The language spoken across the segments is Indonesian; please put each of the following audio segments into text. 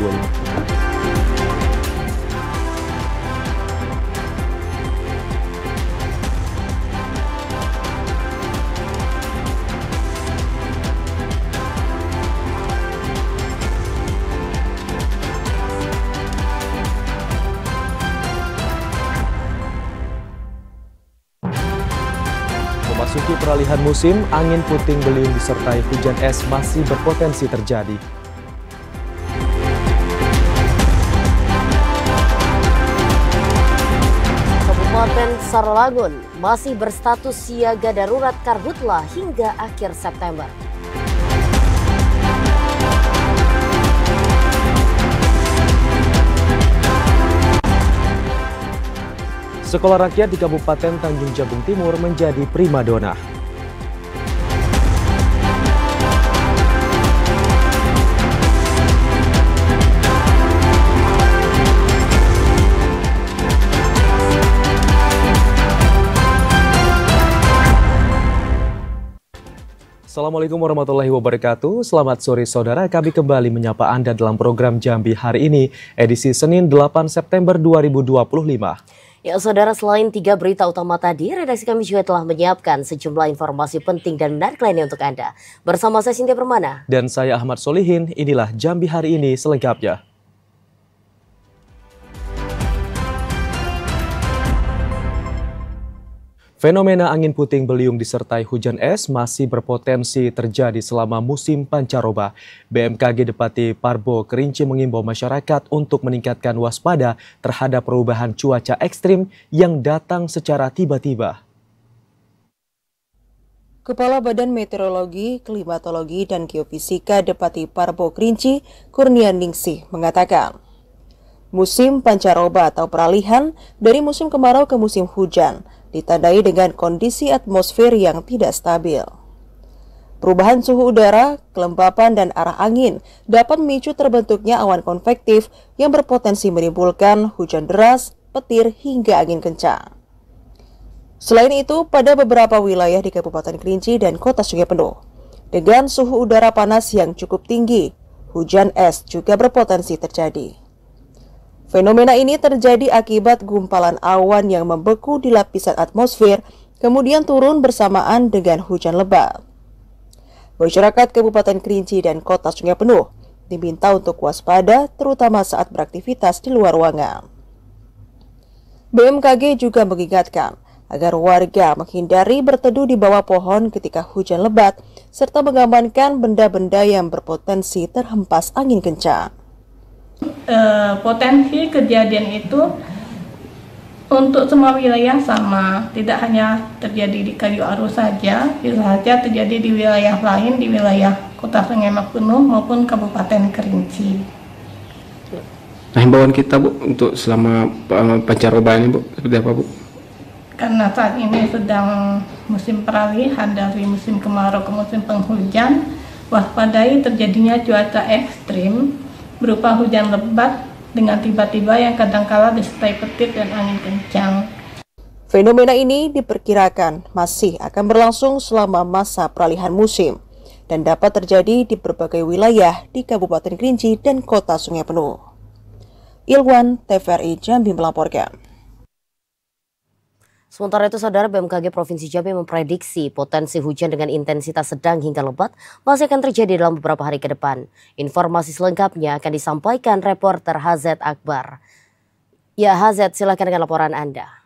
2025. Memasuki peralihan musim, angin puting beliung disertai hujan es masih berpotensi terjadi. Kabupaten Sarawangun masih berstatus siaga darurat karhutla hingga akhir September. Sekolah rakyat di Kabupaten Tanjung Jabung Timur menjadi primadona. Assalamualaikum warahmatullahi wabarakatuh. Selamat sore saudara, kami kembali menyapa Anda dalam program Jambi hari ini, edisi Senin 8 September 2025. Ya saudara, selain 3 berita utama tadi, redaksi kami juga telah menyiapkan sejumlah informasi penting dan menarik lainnya untuk Anda. Bersama saya Cynthia Permana. Dan saya Ahmad Solihin, inilah Jambi hari ini selengkapnya. Fenomena angin puting beliung disertai hujan es masih berpotensi terjadi selama musim pancaroba. BMKG Depati Parbo Kerinci mengimbau masyarakat untuk meningkatkan waspada terhadap perubahan cuaca ekstrim yang datang secara tiba-tiba. Kepala Badan Meteorologi, Klimatologi, dan Geofisika Depati Parbo Kerinci, Kurnianingsih, mengatakan, musim pancaroba atau peralihan dari musim kemarau ke musim hujan ditandai dengan kondisi atmosfer yang tidak stabil. Perubahan suhu udara, kelembapan, dan arah angin dapat memicu terbentuknya awan konvektif yang berpotensi menimbulkan hujan deras, petir, hingga angin kencang. Selain itu, pada beberapa wilayah di Kabupaten Kerinci dan Kota Sungai Penuh, dengan suhu udara panas yang cukup tinggi, hujan es juga berpotensi terjadi. Fenomena ini terjadi akibat gumpalan awan yang membeku di lapisan atmosfer, kemudian turun bersamaan dengan hujan lebat. Masyarakat Kabupaten Kerinci dan Kota Sungai Penuh diminta untuk waspada, terutama saat beraktivitas di luar ruangan. BMKG juga mengingatkan agar warga menghindari berteduh di bawah pohon ketika hujan lebat, serta mengamankan benda-benda yang berpotensi terhempas angin kencang. Potensi kejadian itu untuk semua wilayah sama, tidak hanya terjadi di Kayu Aru saja, bisa saja terjadi di wilayah lain, di wilayah Kota Sungai Penuh maupun Kabupaten Kerinci. Nah, himbauan kita Bu untuk selama pancaroba ini Bu, seperti apa Bu? Karena saat ini sedang musim peralihan dari musim kemarau ke musim penghujan, waspadai terjadinya cuaca ekstrim berupa hujan lebat dengan tiba-tiba yang kadangkala disertai petir dan angin kencang. Fenomena ini diperkirakan masih akan berlangsung selama masa peralihan musim dan dapat terjadi di berbagai wilayah di Kabupaten Kerinci dan Kota Sungai Penuh. Ilwan, TVRI Jambi melaporkan. Sementara itu, saudara, BMKG Provinsi Jambi memprediksi potensi hujan dengan intensitas sedang hingga lebat masih akan terjadi dalam beberapa hari ke depan. Informasi selengkapnya akan disampaikan reporter Hazet Akbar. Ya, Hazet, silakan dengan laporan Anda.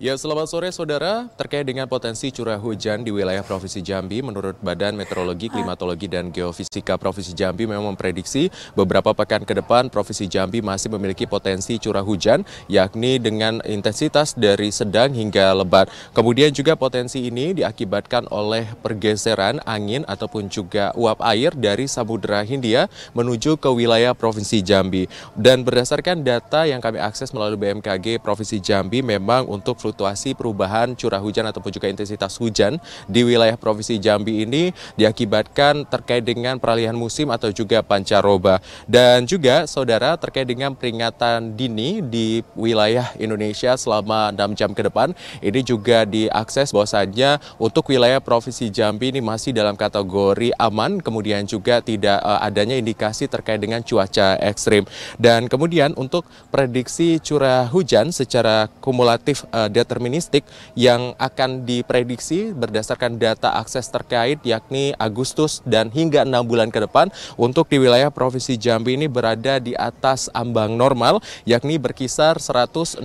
Ya, selamat sore saudara. Terkait dengan potensi curah hujan di wilayah Provinsi Jambi, menurut Badan Meteorologi, Klimatologi, dan Geofisika Provinsi Jambi memang memprediksi beberapa pekan ke depan Provinsi Jambi masih memiliki potensi curah hujan, yakni dengan intensitas dari sedang hingga lebat. Kemudian juga potensi ini diakibatkan oleh pergeseran angin ataupun juga uap air dari Samudra Hindia menuju ke wilayah Provinsi Jambi. Dan berdasarkan data yang kami akses melalui BMKG Provinsi Jambi, memang untuk fluktuasi perubahan curah hujan ataupun juga intensitas hujan di wilayah Provinsi Jambi ini diakibatkan terkait dengan peralihan musim atau juga pancaroba. Dan juga saudara, terkait dengan peringatan dini di wilayah Indonesia selama 6 jam ke depan, ini juga diakses bahwasanya untuk wilayah Provinsi Jambi ini masih dalam kategori aman, kemudian juga tidak adanya indikasi terkait dengan cuaca ekstrim. Dan kemudian untuk prediksi curah hujan secara kumulatif deterministik yang akan diprediksi berdasarkan data akses terkait yakni Agustus dan hingga 6 bulan ke depan untuk di wilayah Provinsi Jambi ini berada di atas ambang normal, yakni berkisar 116%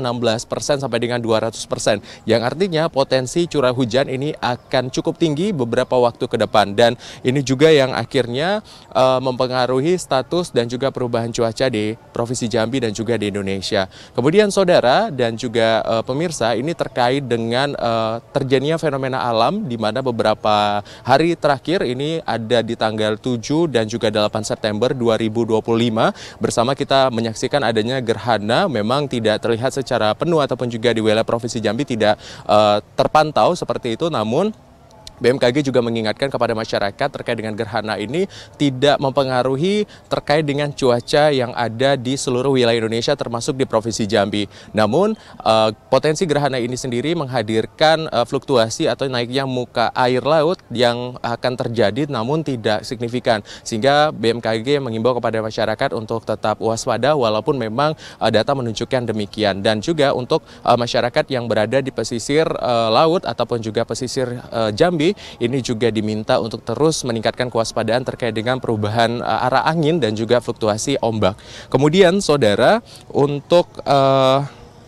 sampai dengan 200%, yang artinya potensi curah hujan ini akan cukup tinggi beberapa waktu ke depan. Dan ini juga yang akhirnya mempengaruhi status dan juga perubahan cuaca di Provinsi Jambi dan juga di Indonesia. Kemudian saudara dan juga pemirsa, ini terkait dengan terjadinya fenomena alam di mana beberapa hari terakhir ini ada di tanggal 7 dan juga 8 September 2025 bersama kita menyaksikan adanya gerhana. Memang tidak terlihat secara penuh ataupun juga di wilayah Provinsi Jambi tidak terpantau seperti itu, namun BMKG juga mengingatkan kepada masyarakat terkait dengan gerhana ini tidak mempengaruhi terkait dengan cuaca yang ada di seluruh wilayah Indonesia termasuk di Provinsi Jambi. Namun potensi gerhana ini sendiri menghadirkan fluktuasi atau naiknya muka air laut yang akan terjadi namun tidak signifikan. Sehingga BMKG mengimbau kepada masyarakat untuk tetap waspada walaupun memang data menunjukkan demikian. Dan juga untuk masyarakat yang berada di pesisir laut ataupun juga pesisir Jambi, ini juga diminta untuk terus meningkatkan kewaspadaan terkait dengan perubahan arah angin dan juga fluktuasi ombak. Kemudian saudara, untuk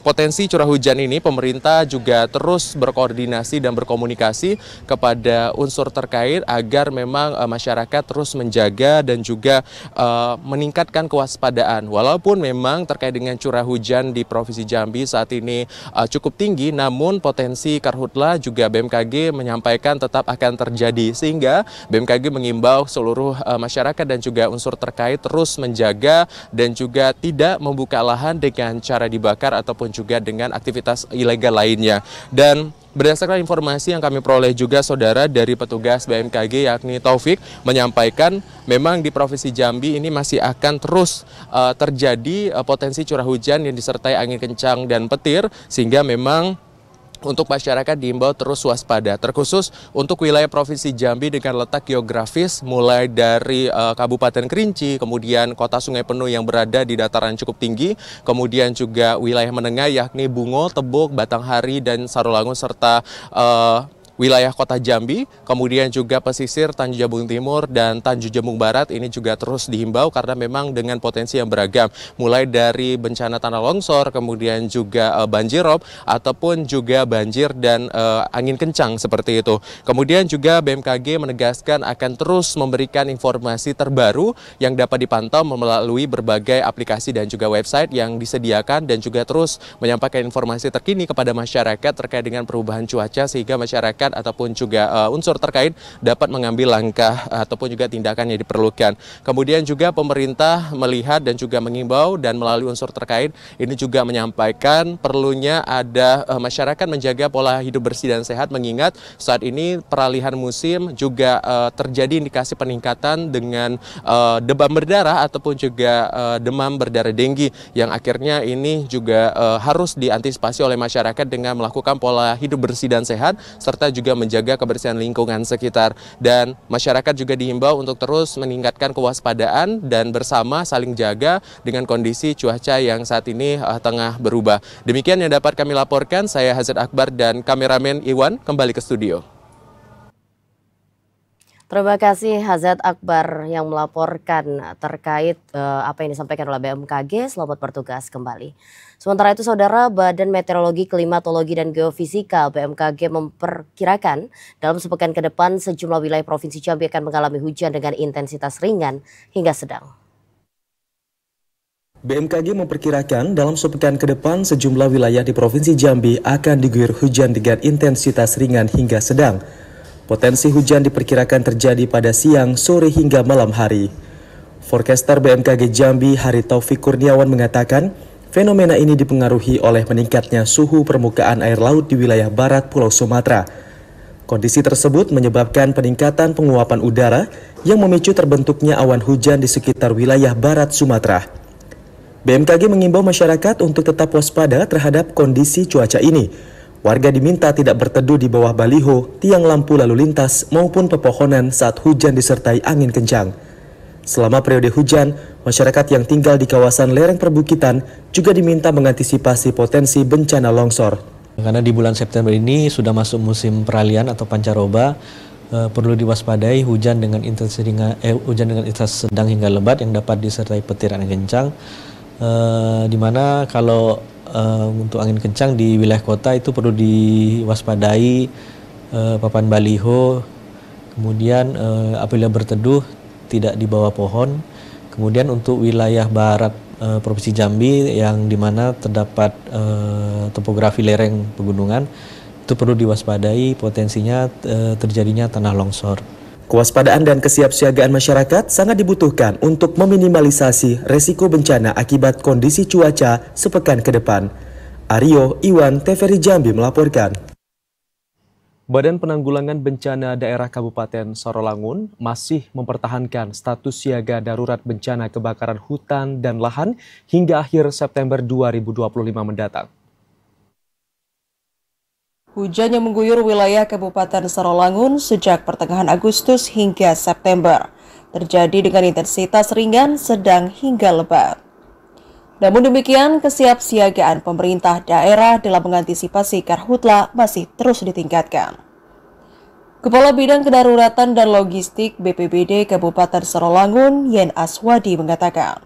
potensi curah hujan ini pemerintah juga terus berkoordinasi dan berkomunikasi kepada unsur terkait agar memang masyarakat terus menjaga dan juga meningkatkan kewaspadaan. Walaupun memang terkait dengan curah hujan di Provinsi Jambi saat ini cukup tinggi, namun potensi karhutla juga BMKG menyampaikan tetap akan terjadi, sehingga BMKG mengimbau seluruh masyarakat dan juga unsur terkait terus menjaga dan juga tidak membuka lahan dengan cara dibakar ataupun juga dengan aktivitas ilegal lainnya. Dan berdasarkan informasi yang kami peroleh juga saudara dari petugas BMKG yakni Taufik menyampaikan memang di Provinsi Jambi ini masih akan terus terjadi potensi curah hujan yang disertai angin kencang dan petir, sehingga memang untuk masyarakat diimbau terus waspada, terkhusus untuk wilayah Provinsi Jambi dengan letak geografis mulai dari Kabupaten Kerinci, kemudian Kota Sungai Penuh yang berada di dataran cukup tinggi, kemudian juga wilayah menengah yakni Bungo, Tebuk, Batanghari, dan Sarolangun, serta wilayah Kota Jambi, kemudian juga pesisir Tanjung Jabung Timur dan Tanjung Jabung Barat ini juga terus dihimbau karena memang dengan potensi yang beragam, mulai dari bencana tanah longsor, kemudian juga banjirop ataupun juga banjir dan angin kencang seperti itu. Kemudian juga BMKG menegaskan akan terus memberikan informasi terbaru yang dapat dipantau melalui berbagai aplikasi dan juga website yang disediakan, dan juga terus menyampaikan informasi terkini kepada masyarakat terkait dengan perubahan cuaca sehingga masyarakat ataupun juga unsur terkait dapat mengambil langkah ataupun juga tindakan yang diperlukan. Kemudian juga pemerintah melihat dan juga mengimbau dan melalui unsur terkait ini juga menyampaikan perlunya ada masyarakat menjaga pola hidup bersih dan sehat, mengingat saat ini peralihan musim juga terjadi indikasi peningkatan dengan demam berdarah ataupun juga demam berdarah denggi, yang akhirnya ini juga harus diantisipasi oleh masyarakat dengan melakukan pola hidup bersih dan sehat serta juga menjaga kebersihan lingkungan sekitar. Dan masyarakat juga dihimbau untuk terus meningkatkan kewaspadaan dan bersama saling jaga dengan kondisi cuaca yang saat ini tengah berubah. Demikian yang dapat kami laporkan. Saya Hazet Akbar dan kameramen Iwan kembali ke studio. Terima kasih Hazet Akbar yang melaporkan terkait apa yang disampaikan oleh BMKG. Selamat bertugas kembali. Sementara itu saudara, Badan Meteorologi, Klimatologi, dan Geofisika BMKG memperkirakan dalam sepekan ke depan sejumlah wilayah Provinsi Jambi akan mengalami hujan dengan intensitas ringan hingga sedang. BMKG memperkirakan dalam sepekan ke depan sejumlah wilayah di Provinsi Jambi akan diguyur hujan dengan intensitas ringan hingga sedang. Potensi hujan diperkirakan terjadi pada siang, sore hingga malam hari. Forecaster BMKG Jambi Hari Taufik Kurniawan mengatakan, Fenomena ini dipengaruhi oleh meningkatnya suhu permukaan air laut di wilayah barat Pulau Sumatera. Kondisi tersebut menyebabkan peningkatan penguapan udara yang memicu terbentuknya awan hujan di sekitar wilayah barat Sumatera. BMKG mengimbau masyarakat untuk tetap waspada terhadap kondisi cuaca ini. Warga diminta tidak berteduh di bawah baliho, tiang lampu lalu lintas maupun pepohonan saat hujan disertai angin kencang. Selama periode hujan, masyarakat yang tinggal di kawasan lereng perbukitan juga diminta mengantisipasi potensi bencana longsor. Karena di bulan September ini sudah masuk musim peralihan atau pancaroba, perlu diwaspadai hujan dengan intensitas sedang hingga lebat yang dapat disertai petir angin kencang. Di mana kalau untuk angin kencang di wilayah kota itu perlu diwaspadai papan baliho, kemudian apabila berteduh tidak di bawah pohon. Kemudian untuk wilayah barat Provinsi Jambi yang dimana terdapat topografi lereng pegunungan, itu perlu diwaspadai potensinya terjadinya tanah longsor. Kewaspadaan dan kesiapsiagaan masyarakat sangat dibutuhkan untuk meminimalisasi resiko bencana akibat kondisi cuaca sepekan ke depan. Aryo Iwan, TVRI Jambi melaporkan. Badan Penanggulangan Bencana Daerah Kabupaten Sarolangun masih mempertahankan status siaga darurat bencana kebakaran hutan dan lahan hingga akhir September 2025 mendatang. Hujan yang mengguyur wilayah Kabupaten Sarolangun sejak pertengahan Agustus hingga September terjadi dengan intensitas ringan, sedang hingga lebat. Namun demikian, kesiapsiagaan pemerintah daerah dalam mengantisipasi karhutla masih terus ditingkatkan. Kepala Bidang Kedaruratan dan Logistik BPBD Kabupaten Sarolangun, Yen Aswadi mengatakan,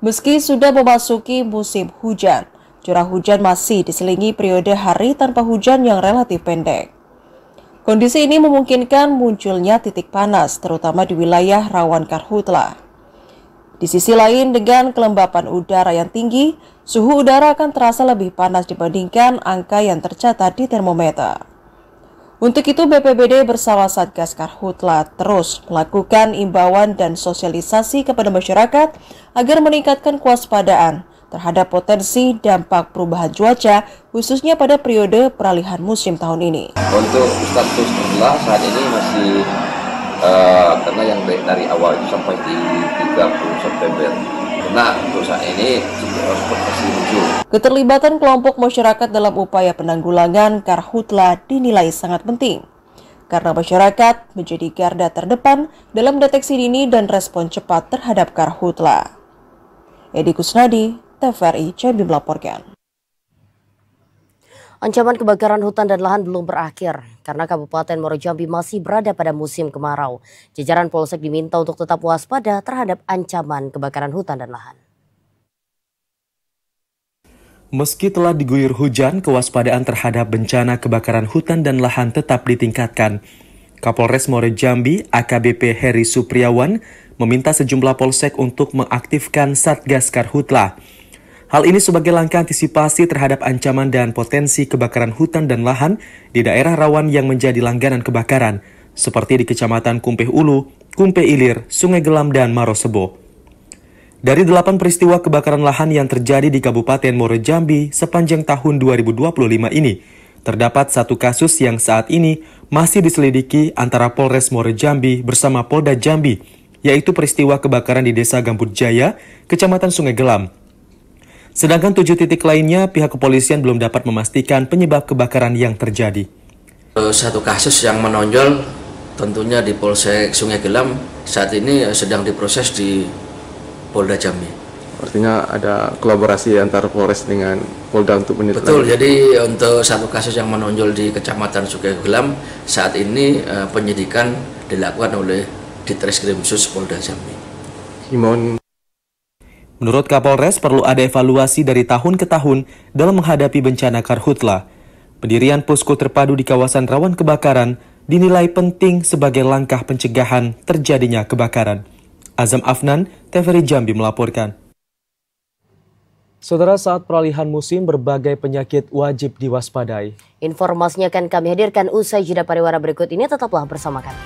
meski sudah memasuki musim hujan, curah hujan masih diselingi periode hari tanpa hujan yang relatif pendek. Kondisi ini memungkinkan munculnya titik panas, terutama di wilayah rawan karhutla. Di sisi lain, dengan kelembapan udara yang tinggi, suhu udara akan terasa lebih panas dibandingkan angka yang tercatat di termometer. Untuk itu, BPBD bersama Satgas Karhutla terus melakukan imbauan dan sosialisasi kepada masyarakat agar meningkatkan kewaspadaan terhadap potensi dampak perubahan cuaca, khususnya pada periode peralihan musim tahun ini. Untuk status karhutla saat ini masih karena yang dari awal itu sampai di 30 September. Nah, untuk saat ini masih muncul. Keterlibatan kelompok masyarakat dalam upaya penanggulangan karhutla dinilai sangat penting, karena masyarakat menjadi garda terdepan dalam deteksi dini dan respon cepat terhadap karhutla. Edi Kusnadi, TVRI Jambi melaporkan. Ancaman kebakaran hutan dan lahan belum berakhir karena Kabupaten Muaro Jambi masih berada pada musim kemarau. Jajaran Polsek diminta untuk tetap waspada terhadap ancaman kebakaran hutan dan lahan. Meski telah diguyur hujan, kewaspadaan terhadap bencana kebakaran hutan dan lahan tetap ditingkatkan. Kapolres Muaro Jambi, AKBP Heri Supriawan, meminta sejumlah polsek untuk mengaktifkan Satgas Karhutla. Hal ini sebagai langkah antisipasi terhadap ancaman dan potensi kebakaran hutan dan lahan di daerah rawan yang menjadi langganan kebakaran, seperti di Kecamatan Kumpeh Ulu, Kumpeh Ilir, Sungai Gelam, dan Marosebo. Dari 8 peristiwa kebakaran lahan yang terjadi di Kabupaten Muaro Jambi sepanjang tahun 2025 ini, terdapat satu kasus yang saat ini masih diselidiki antara Polres Muaro Jambi bersama Polda Jambi, yaitu peristiwa kebakaran di Desa Gambut Jaya, Kecamatan Sungai Gelam. Sedangkan 7 titik lainnya pihak kepolisian belum dapat memastikan penyebab kebakaran yang terjadi. Satu kasus yang menonjol tentunya di Polsek Sungai Gelam saat ini sedang diproses di Polda Jambi. Artinya ada kolaborasi antara Polres dengan Polda untuk menilai. Betul, jadi untuk satu kasus yang menonjol di Kecamatan Sungai Gelam saat ini penyidikan dilakukan oleh Ditreskrimsus Polda Jambi. Menurut Kapolres, perlu ada evaluasi dari tahun ke tahun dalam menghadapi bencana karhutla. Pendirian posko terpadu di kawasan rawan kebakaran dinilai penting sebagai langkah pencegahan terjadinya kebakaran. Azam Afnan, TVRI Jambi melaporkan. Saudara, saat peralihan musim berbagai penyakit wajib diwaspadai. Informasinya akan kami hadirkan usai jeda pariwara berikut ini, tetaplah bersama kami.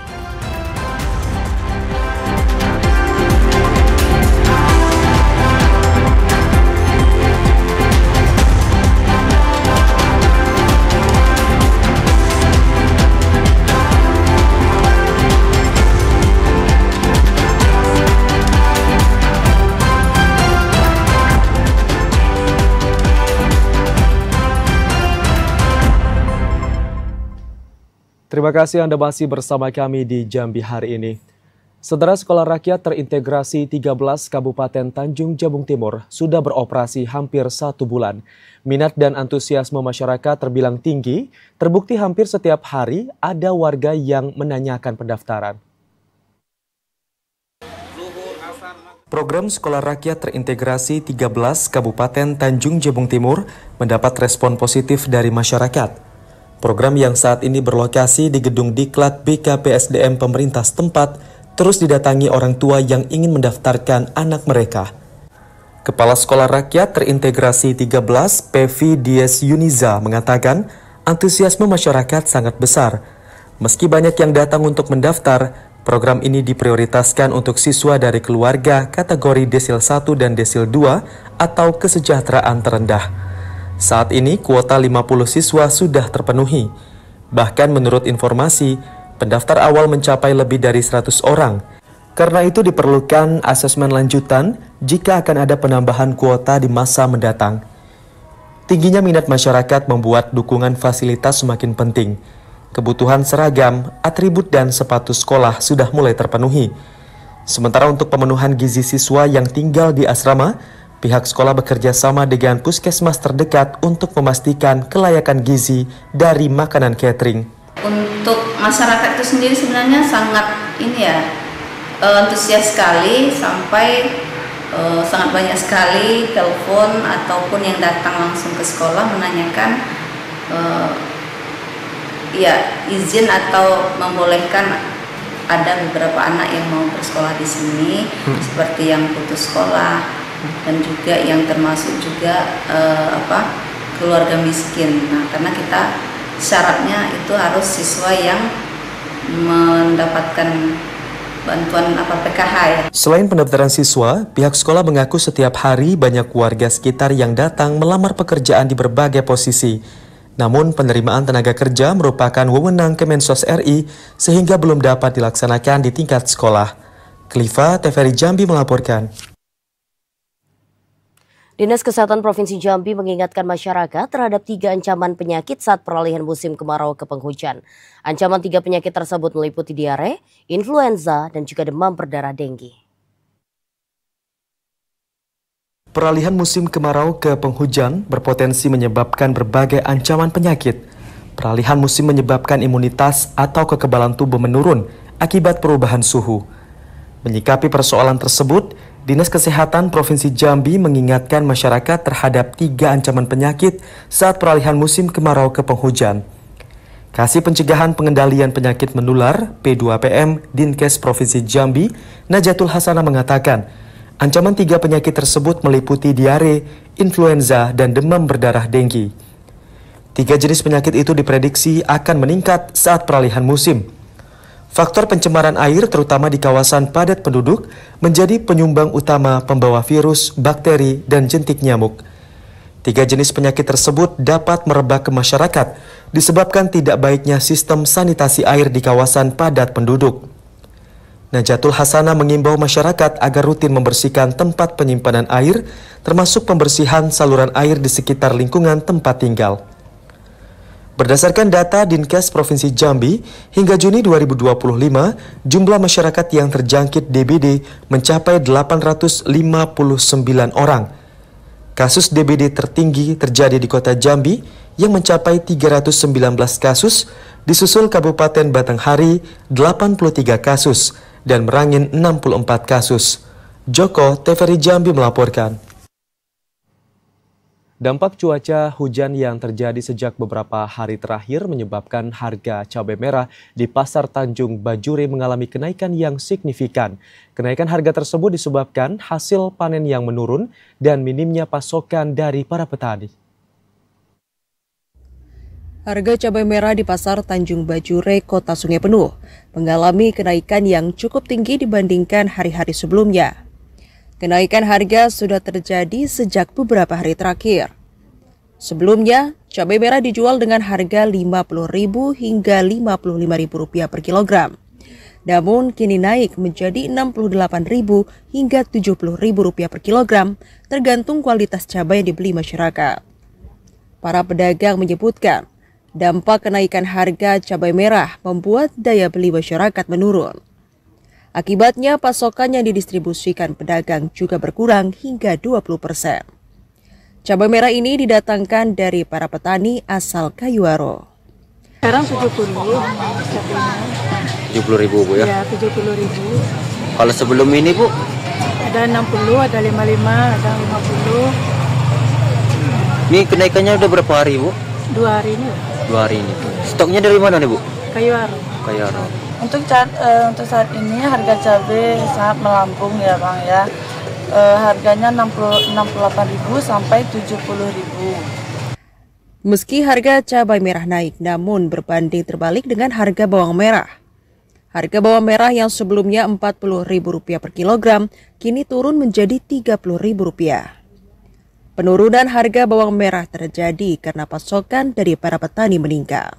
Terima kasih Anda masih bersama kami di Jambi hari ini. Saudara, Sekolah Rakyat Terintegrasi 13 Kabupaten Tanjung Jabung Timur sudah beroperasi hampir 1 bulan. Minat dan antusiasme masyarakat terbilang tinggi, terbukti hampir setiap hari ada warga yang menanyakan pendaftaran. Program Sekolah Rakyat Terintegrasi 13 Kabupaten Tanjung Jabung Timur mendapat respon positif dari masyarakat. Program yang saat ini berlokasi di Gedung Diklat BKPSDM pemerintah setempat terus didatangi orang tua yang ingin mendaftarkan anak mereka. Kepala Sekolah Rakyat Terintegrasi 13, Pevi Dies Yuniza, mengatakan antusiasme masyarakat sangat besar. Meski banyak yang datang untuk mendaftar, program ini diprioritaskan untuk siswa dari keluarga kategori desil 1 dan desil 2 atau kesejahteraan terendah. Saat ini kuota 50 siswa sudah terpenuhi. Bahkan menurut informasi, pendaftar awal mencapai lebih dari 100 orang. Karena itu diperlukan asesmen lanjutan jika akan ada penambahan kuota di masa mendatang. Tingginya minat masyarakat membuat dukungan fasilitas semakin penting. Kebutuhan seragam, atribut dan sepatu sekolah sudah mulai terpenuhi. Sementara untuk pemenuhan gizi siswa yang tinggal di asrama, pihak sekolah bekerja sama dengan puskesmas terdekat untuk memastikan kelayakan gizi dari makanan catering. Untuk masyarakat itu sendiri sebenarnya sangat antusias sekali, sampai sangat banyak sekali telepon ataupun yang datang langsung ke sekolah menanyakan izin atau membolehkan ada beberapa anak yang mau bersekolah di sini, seperti yang putus sekolah dan juga yang termasuk juga keluarga miskin. Nah, karena kita syaratnya itu harus siswa yang mendapatkan bantuan PKH ya. Selain pendaftaran siswa, pihak sekolah mengaku setiap hari banyak warga sekitar yang datang melamar pekerjaan di berbagai posisi. Namun penerimaan tenaga kerja merupakan wewenang Kemensos RI sehingga belum dapat dilaksanakan di tingkat sekolah. Kliva, TVRI Jambi melaporkan. Dinas Kesehatan Provinsi Jambi mengingatkan masyarakat terhadap 3 ancaman penyakit saat peralihan musim kemarau ke penghujan. Ancaman 3 penyakit tersebut meliputi diare, influenza, dan juga demam berdarah denggi. Peralihan musim kemarau ke penghujan berpotensi menyebabkan berbagai ancaman penyakit. Peralihan musim menyebabkan imunitas atau kekebalan tubuh menurun akibat perubahan suhu. Menyikapi persoalan tersebut, Dinas Kesehatan Provinsi Jambi mengingatkan masyarakat terhadap 3 ancaman penyakit saat peralihan musim kemarau ke penghujan. Kasih Pencegahan Pengendalian Penyakit Menular P2PM Dinkes Provinsi Jambi, Najatul Hasanah mengatakan, ancaman 3 penyakit tersebut meliputi diare, influenza, dan demam berdarah denggi. 3 jenis penyakit itu diprediksi akan meningkat saat peralihan musim. Faktor pencemaran air terutama di kawasan padat penduduk menjadi penyumbang utama pembawa virus, bakteri, dan jentik nyamuk. 3 jenis penyakit tersebut dapat merebak ke masyarakat disebabkan tidak baiknya sistem sanitasi air di kawasan padat penduduk. Najatul Hasanah mengimbau masyarakat agar rutin membersihkan tempat penyimpanan air, termasuk pembersihan saluran air di sekitar lingkungan tempat tinggal. Berdasarkan data Dinkes Provinsi Jambi, hingga Juni 2025, jumlah masyarakat yang terjangkit DBD mencapai 859 orang. Kasus DBD tertinggi terjadi di Kota Jambi yang mencapai 319 kasus, disusul Kabupaten Batanghari 83 kasus, dan Merangin 64 kasus. Joko, TVRI Jambi melaporkan. Dampak cuaca hujan yang terjadi sejak beberapa hari terakhir menyebabkan harga cabai merah di Pasar Tanjung Bajuri mengalami kenaikan yang signifikan. Kenaikan harga tersebut disebabkan hasil panen yang menurun dan minimnya pasokan dari para petani. Harga cabai merah di Pasar Tanjung Bajuri, Kota Sungai Penuh, mengalami kenaikan yang cukup tinggi dibandingkan hari-hari sebelumnya. Kenaikan harga sudah terjadi sejak beberapa hari terakhir. Sebelumnya, cabai merah dijual dengan harga Rp50.000 hingga Rp55.000 per kilogram. Namun kini naik menjadi Rp68.000 hingga Rp70.000 per kilogram, tergantung kualitas cabai yang dibeli masyarakat. Para pedagang menyebutkan, dampak kenaikan harga cabai merah membuat daya beli masyarakat menurun. Akibatnya pasokan yang didistribusikan pedagang juga berkurang hingga 20%. Cabai merah ini didatangkan dari para petani asal Kayuaro. Sekarang 70 70.000 Bu ya? Ya, 70.000. Kalau sebelum ini Bu? Ada 60, ada 55, ada 50. Ini kenaikannya udah berapa hari Bu? 2 hari ini. 2 hari ini. Stoknya dari mana nih Bu? Kayuaro. Kayuaro. Untuk saat ini harga cabai sangat melambung ya Bang ya. Harganya 68.000 sampai 70.000. Meski harga cabai merah naik, namun berbanding terbalik dengan harga bawang merah. Harga bawang merah yang sebelumnya Rp40.000 per kilogram, kini turun menjadi Rp30.000. Penurunan harga bawang merah terjadi karena pasokan dari para petani meningkat.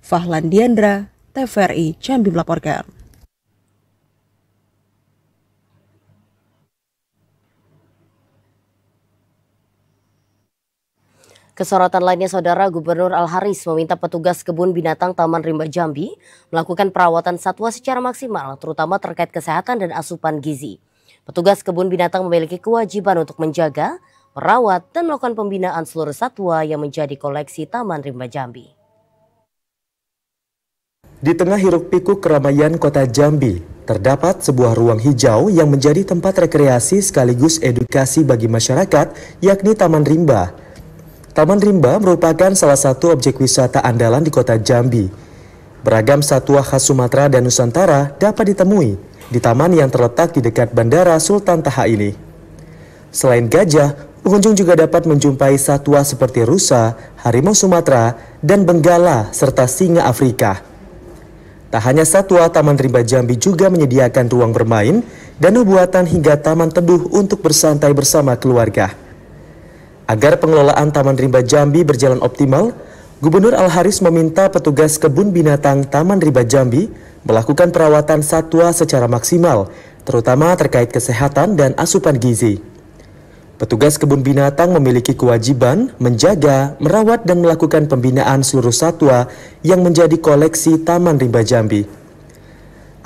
Fahlan Diandra, TVRI Jambi melaporkan. Kesorotan lainnya, Saudara, Gubernur Al-Haris meminta petugas kebun binatang Taman Rimba Jambi melakukan perawatan satwa secara maksimal, terutama terkait kesehatan dan asupan gizi. Petugas kebun binatang memiliki kewajiban untuk menjaga, merawat, dan melakukan pembinaan seluruh satwa yang menjadi koleksi Taman Rimba Jambi. Di tengah hiruk-pikuk keramaian kota Jambi, terdapat sebuah ruang hijau yang menjadi tempat rekreasi sekaligus edukasi bagi masyarakat, yakni Taman Rimba. Taman Rimba merupakan salah satu objek wisata andalan di kota Jambi. Beragam satwa khas Sumatera dan Nusantara dapat ditemui di taman yang terletak di dekat Bandara Sultan Taha ini. Selain gajah, pengunjung juga dapat menjumpai satwa seperti rusa, harimau Sumatera, dan benggala, serta singa Afrika. Tak hanya satwa, Taman Rimba Jambi juga menyediakan ruang bermain, danau buatan hingga taman teduh untuk bersantai bersama keluarga. Agar pengelolaan Taman Rimba Jambi berjalan optimal, Gubernur Al-Haris meminta petugas kebun binatang Taman Rimba Jambi melakukan perawatan satwa secara maksimal, terutama terkait kesehatan dan asupan gizi. Petugas kebun binatang memiliki kewajiban menjaga, merawat, dan melakukan pembinaan seluruh satwa yang menjadi koleksi Taman Rimba Jambi.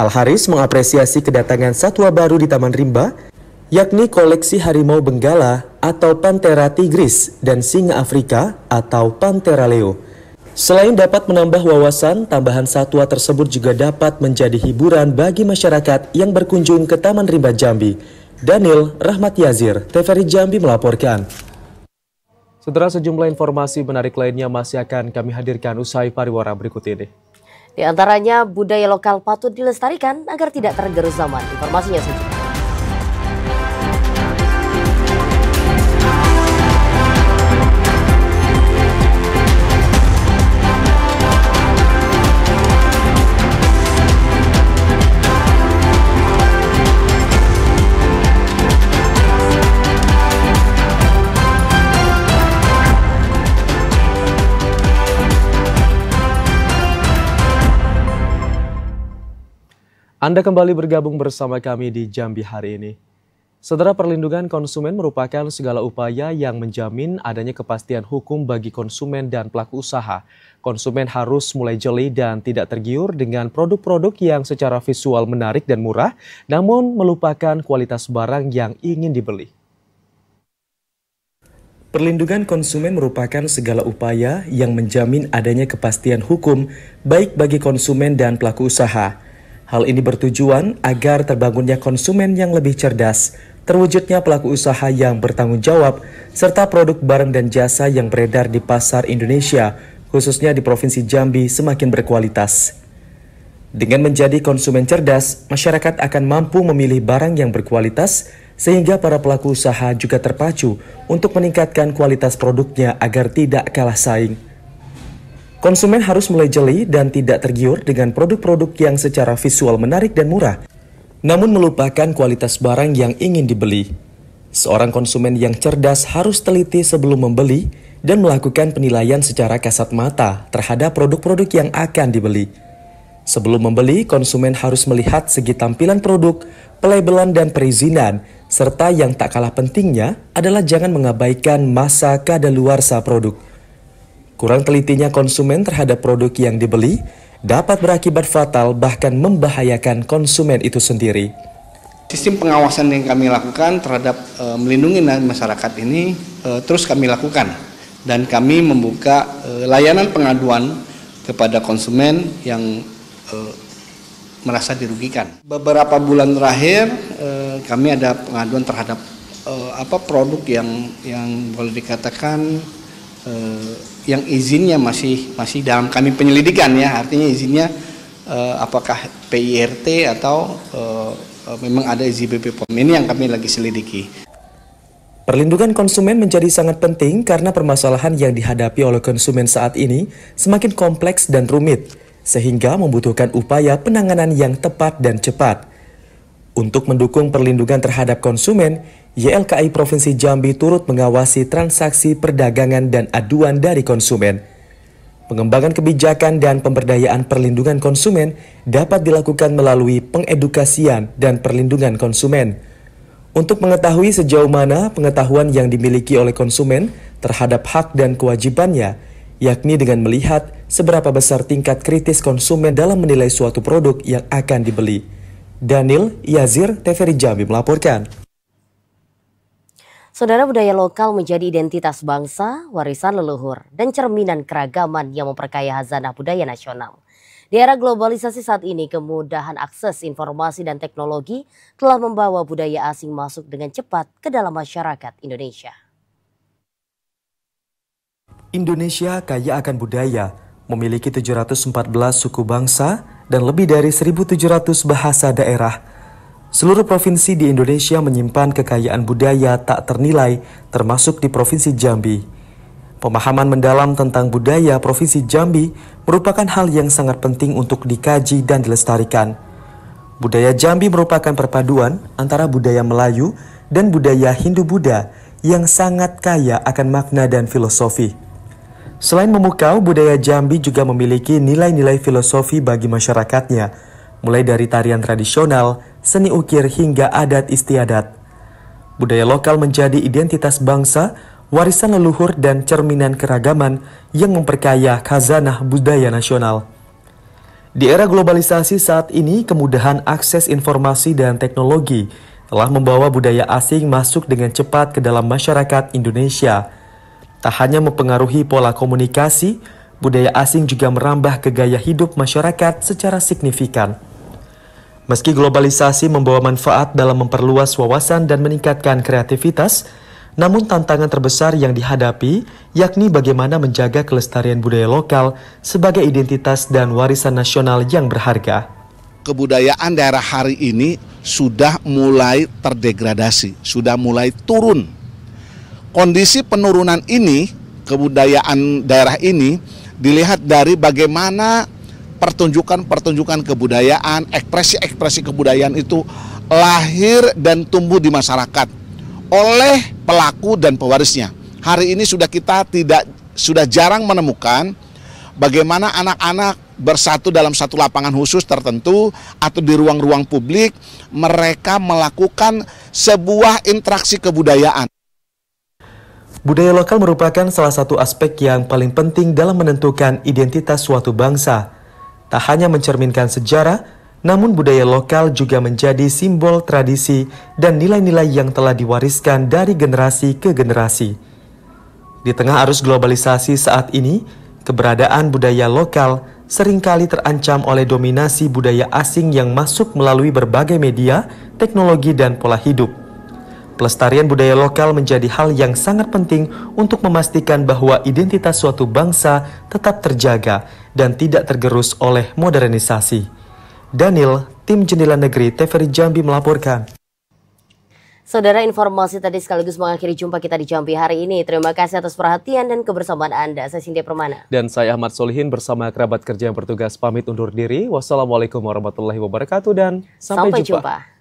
Al-Haris mengapresiasi kedatangan satwa baru di Taman Rimba, yakni koleksi harimau benggala atau Panthera tigris dan singa Afrika atau Panthera leo. Selain dapat menambah wawasan, tambahan satwa tersebut juga dapat menjadi hiburan bagi masyarakat yang berkunjung ke Taman Rimba Jambi. Daniel Rahmat Yazir, TVRI Jambi melaporkan. Saudara, sejumlah informasi menarik lainnya masih akan kami hadirkan usai pariwara berikut ini. Di antaranya, budaya lokal patut dilestarikan agar tidak tergerus zaman. Informasinya saja. Anda kembali bergabung bersama kami di Jambi hari ini. Saudara, perlindungan konsumen merupakan segala upaya yang menjamin adanya kepastian hukum bagi konsumen dan pelaku usaha. Konsumen harus mulai jeli dan tidak tergiur dengan produk-produk yang secara visual menarik dan murah, namun melupakan kualitas barang yang ingin dibeli. Perlindungan konsumen merupakan segala upaya yang menjamin adanya kepastian hukum baik bagi konsumen dan pelaku usaha. Hal ini bertujuan agar terbangunnya konsumen yang lebih cerdas, terwujudnya pelaku usaha yang bertanggung jawab, serta produk barang dan jasa yang beredar di pasar Indonesia, khususnya di Provinsi Jambi, semakin berkualitas. Dengan menjadi konsumen cerdas, masyarakat akan mampu memilih barang yang berkualitas, sehingga para pelaku usaha juga terpacu untuk meningkatkan kualitas produknya agar tidak kalah saing. Konsumen harus mulai jeli dan tidak tergiur dengan produk-produk yang secara visual menarik dan murah, namun melupakan kualitas barang yang ingin dibeli. Seorang konsumen yang cerdas harus teliti sebelum membeli dan melakukan penilaian secara kasat mata terhadap produk-produk yang akan dibeli. Sebelum membeli, konsumen harus melihat segi tampilan produk, pelabelan dan perizinan, serta yang tak kalah pentingnya adalah jangan mengabaikan masa kadaluarsa produk. Kurang telitinya konsumen terhadap produk yang dibeli dapat berakibat fatal bahkan membahayakan konsumen itu sendiri. Sistem pengawasan yang kami lakukan terhadap melindungi masyarakat ini terus kami lakukan, dan kami membuka layanan pengaduan kepada konsumen yang merasa dirugikan. Beberapa bulan terakhir kami ada pengaduan terhadap produk yang boleh dikatakan yang izinnya masih dalam kami penyelidikan, ya, artinya izinnya apakah PIRT atau memang ada izin BPOM. Ini yang kami lagi selidiki. Perlindungan konsumen menjadi sangat penting karena permasalahan yang dihadapi oleh konsumen saat ini semakin kompleks dan rumit, sehingga membutuhkan upaya penanganan yang tepat dan cepat. Untuk mendukung perlindungan terhadap konsumen, YLKI Provinsi Jambi turut mengawasi transaksi perdagangan dan aduan dari konsumen. Pengembangan kebijakan dan pemberdayaan perlindungan konsumen dapat dilakukan melalui pengedukasian dan perlindungan konsumen. Untuk mengetahui sejauh mana pengetahuan yang dimiliki oleh konsumen terhadap hak dan kewajibannya, yakni dengan melihat seberapa besar tingkat kritis konsumen dalam menilai suatu produk yang akan dibeli. Daniel Yazir, TVRI Jambi melaporkan. Saudara, budaya lokal menjadi identitas bangsa, warisan leluhur, dan cerminan keragaman yang memperkaya hazanah budaya nasional. Di era globalisasi saat ini, kemudahan akses informasi dan teknologi telah membawa budaya asing masuk dengan cepat ke dalam masyarakat Indonesia. Indonesia kaya akan budaya, memiliki 714 suku bangsa dan lebih dari 1.700 bahasa daerah. Seluruh provinsi di Indonesia menyimpan kekayaan budaya tak ternilai, termasuk di Provinsi Jambi. Pemahaman mendalam tentang budaya Provinsi Jambi merupakan hal yang sangat penting untuk dikaji dan dilestarikan. Budaya Jambi merupakan perpaduan antara budaya Melayu dan budaya Hindu-Buddha yang sangat kaya akan makna dan filosofi. Selain memukau, budaya Jambi juga memiliki nilai-nilai filosofi bagi masyarakatnya, mulai dari tarian tradisional, seni ukir hingga adat istiadat. Budaya lokal menjadi identitas bangsa, warisan leluhur dan cerminan keragaman yang memperkaya khazanah budaya nasional. Di era globalisasi saat ini, kemudahan akses informasi dan teknologi telah membawa budaya asing masuk dengan cepat ke dalam masyarakat Indonesia. Tak hanya mempengaruhi pola komunikasi, budaya asing juga merambah ke gaya hidup masyarakat secara signifikan. Meski globalisasi membawa manfaat dalam memperluas wawasan dan meningkatkan kreativitas, namun tantangan terbesar yang dihadapi yakni bagaimana menjaga kelestarian budaya lokal sebagai identitas dan warisan nasional yang berharga. Kebudayaan daerah hari ini sudah mulai terdegradasi, sudah mulai turun. Kondisi penurunan ini, kebudayaan daerah ini dilihat dari bagaimana pertunjukan-pertunjukan kebudayaan, ekspresi-ekspresi kebudayaan itu lahir dan tumbuh di masyarakat oleh pelaku dan pewarisnya. Hari ini sudah jarang menemukan bagaimana anak-anak bersatu dalam satu lapangan khusus tertentu atau di ruang-ruang publik mereka melakukan sebuah interaksi kebudayaan. Budaya lokal merupakan salah satu aspek yang paling penting dalam menentukan identitas suatu bangsa. Tak hanya mencerminkan sejarah, namun budaya lokal juga menjadi simbol tradisi dan nilai-nilai yang telah diwariskan dari generasi ke generasi. Di tengah arus globalisasi saat ini, keberadaan budaya lokal seringkali terancam oleh dominasi budaya asing yang masuk melalui berbagai media, teknologi, dan pola hidup. Pelestarian budaya lokal menjadi hal yang sangat penting untuk memastikan bahwa identitas suatu bangsa tetap terjaga dan tidak tergerus oleh modernisasi. Daniel, Tim Jendela Negeri TVRI Jambi melaporkan. Saudara, informasi tadi sekaligus mengakhiri jumpa kita di Jambi hari ini. Terima kasih atas perhatian dan kebersamaan Anda. Saya Cynthia Permana. Dan saya Ahmad Solihin bersama kerabat kerja yang bertugas pamit undur diri. Wassalamualaikum warahmatullahi wabarakatuh dan sampai jumpa.